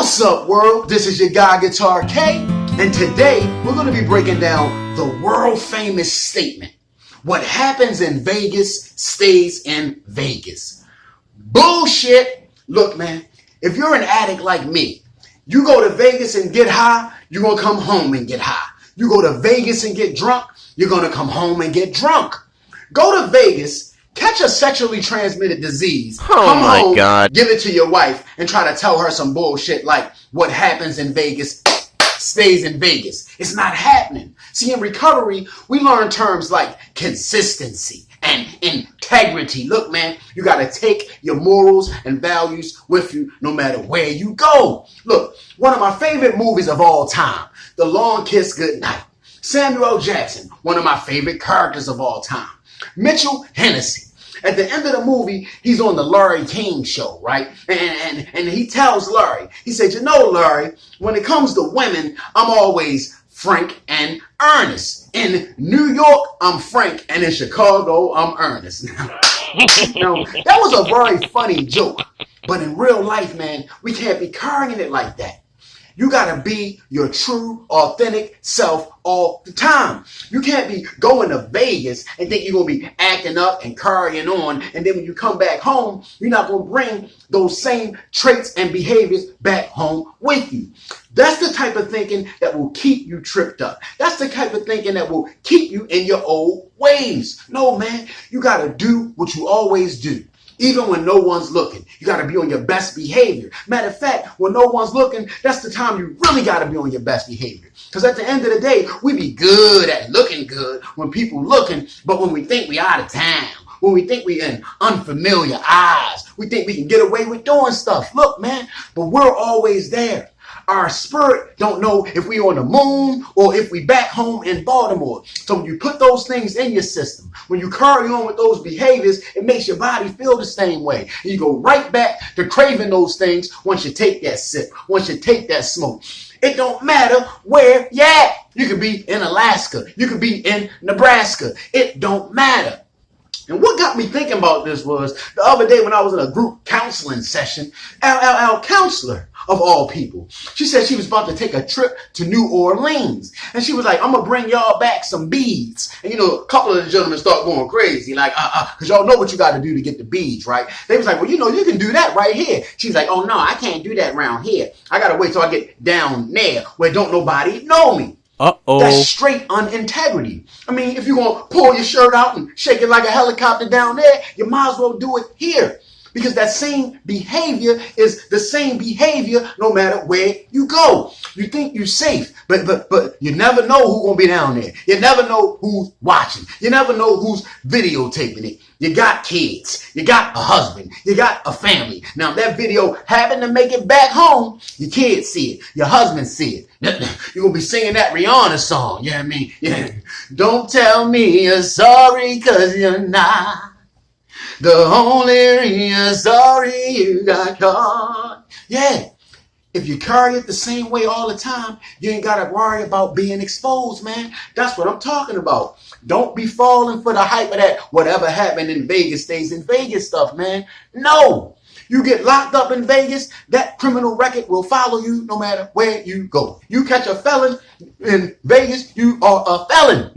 What's up, world? This is your guy, Guitar K, and today we're going to be breaking down the world famous statement: what happens in Vegas stays in Vegas. Bullshit. Look, man, if you're an addict like me, you go to Vegas and get high, you're going to come home and get high. You go to Vegas and get drunk, you're going to come home and get drunk. Go to Vegas, catch a sexually transmitted disease, come home, God. give it to your wife, and try to tell her some bullshit like what happens in Vegas stays in Vegas. It's not happening. See, in recovery, we learn terms like consistency and integrity. Look, man, you got to take your morals and values with you no matter where you go. Look, one of my favorite movies of all time, The Long Kiss Goodnight. Samuel L. Jackson, one of my favorite characters of all time. Mitchell Hennessy. At the end of the movie, he's on the Larry King show, right? And he tells Larry, he said, you know, Larry, when it comes to women, I'm always frank and earnest. In New York, I'm frank, and in Chicago, I'm earnest. Now, that was a very funny joke, but in real life, man, we can't be carrying it like that. You got to be your true, authentic self all the time. You can't be going to Vegas and think you're going to be acting up and carrying on. And then when you come back home, you're not going to bring those same traits and behaviors back home with you. That's the type of thinking that will keep you tripped up. That's the type of thinking that will keep you in your old ways. No, man, you got to do what you always do. Even when no one's looking, you got to be on your best behavior. Matter of fact, when no one's looking, that's the time you really got to be on your best behavior. Because at the end of the day, we be good at looking good when people looking, but when we think we out of town, when we think we in unfamiliar eyes, we think we can get away with doing stuff. Look, man, but we're always there. Our spirit don't know if we on the moon or if we back home in Baltimore. So when you put those things in your system, when you carry on with those behaviors, it makes your body feel the same way. And you go right back to craving those things once you take that sip, once you take that smoke. It don't matter where you at. You could be in Alaska. You could be in Nebraska. It don't matter. And what got me thinking about this was the other day when I was in a group counseling session, LLL counselor of all people, she said she was about to take a trip to New Orleans. And she was like, I'm going to bring y'all back some beads. And, you know, a couple of the gentlemen start going crazy, like, because y'all know what you got to do to get the beads, right? They was like, well, you know, you can do that right here. She's like, oh, no, I can't do that around here. I got to wait till I get down there where don't nobody know me. Uh-oh. That's straight unintegrity. I mean, if you're going to pull your shirt out and shake it like a helicopter down there, you might as well do it here. Because that same behavior is the same behavior no matter where you go. You think you're safe, but you never know who's going to be down there. You never know who's watching. You never know who's videotaping it. You got kids. You got a husband. You got a family. Now, if that video happened to make it back home, your kids see it. Your husband see it. You're going to be singing that Rihanna song. You know what I mean? Yeah. Don't tell me you're sorry because you're not. The only reason sorry you got caught. Yeah. If you carry it the same way all the time, you ain't got to worry about being exposed, man. That's what I'm talking about. Don't be falling for the hype of that whatever happened in Vegas stays in Vegas stuff, man. No. You get locked up in Vegas, that criminal record will follow you no matter where you go. You catch a felon in Vegas, you are a felon.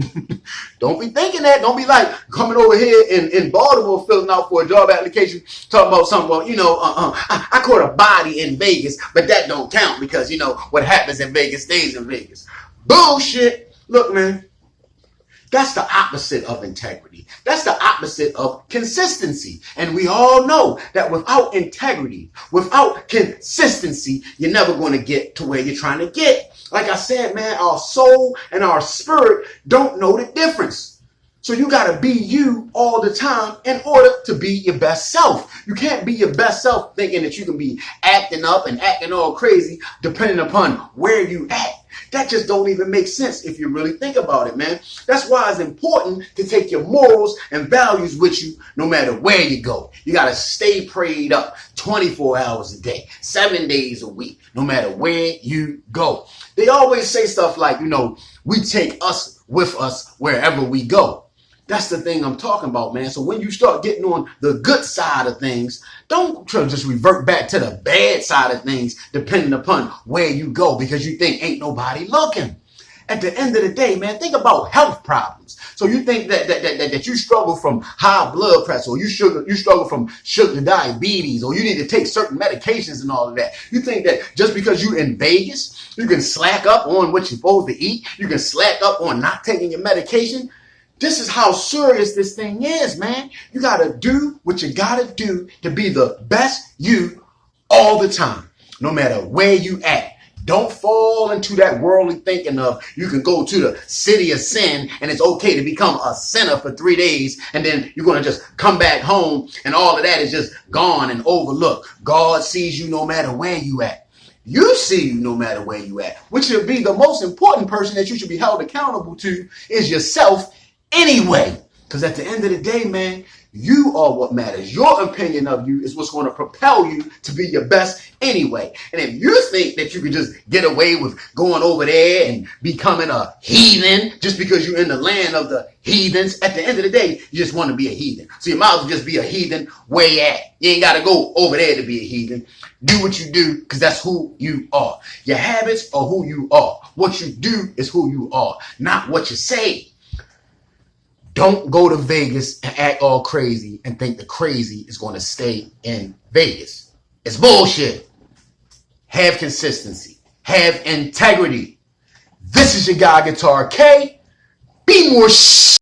Don't be thinking that. Don't be like coming over here in Baltimore filling out for a job application talking about something. Well, you know, I caught a body in Vegas, but that don't count because, you know, what happens in Vegas stays in Vegas. Bullshit. Look, man. That's the opposite of integrity. That's the opposite of consistency. And we all know that without integrity, without consistency, you're never going to get to where you're trying to get. Like I said, man, our soul and our spirit don't know the difference. So you got to be you all the time in order to be your best self. You can't be your best self thinking that you can be acting up and acting all crazy depending upon where you at. That just don't even make sense if you really think about it, man. That's why it's important to take your morals and values with you no matter where you go. You got to stay prayed up 24 hours a day, 7 days a week, no matter where you go. They always say stuff like, you know, we take us with us wherever we go. That's the thing I'm talking about, man. So when you start getting on the good side of things, don't try to just revert back to the bad side of things, depending upon where you go, because you think ain't nobody looking. At the end of the day, man, think about health problems. So you think that you struggle from high blood pressure, or you struggle from sugar diabetes, or you need to take certain medications and all of that. You think that just because you in Vegas, you can slack up on what you're supposed to eat, you can slack up on not taking your medication. This is how serious this thing is, man. You got to do what you got to do to be the best you all the time, no matter where you at. Don't fall into that worldly thinking of you can go to the city of sin and it's okay to become a sinner for 3 days and then you're going to just come back home and all of that is just gone and overlooked. God sees you no matter where you at. You see you no matter where you at, which should be the most important person that you should be held accountable to is yourself anyway. Because at the end of the day, man, you are what matters. Your opinion of you is what's going to propel you to be your best anyway. And if you think that you can just get away with going over there and becoming a heathen just because you're in the land of the heathens, at the end of the day, you just want to be a heathen. So you might as well just be a heathen where you at. You ain't got to go over there to be a heathen. Do what you do because that's who you are. Your habits are who you are. What you do is who you are, not what you say. Don't go to Vegas and act all crazy and think the crazy is going to stay in Vegas. It's bullshit. Have consistency. Have integrity. This is your guy, Guitar K. Be more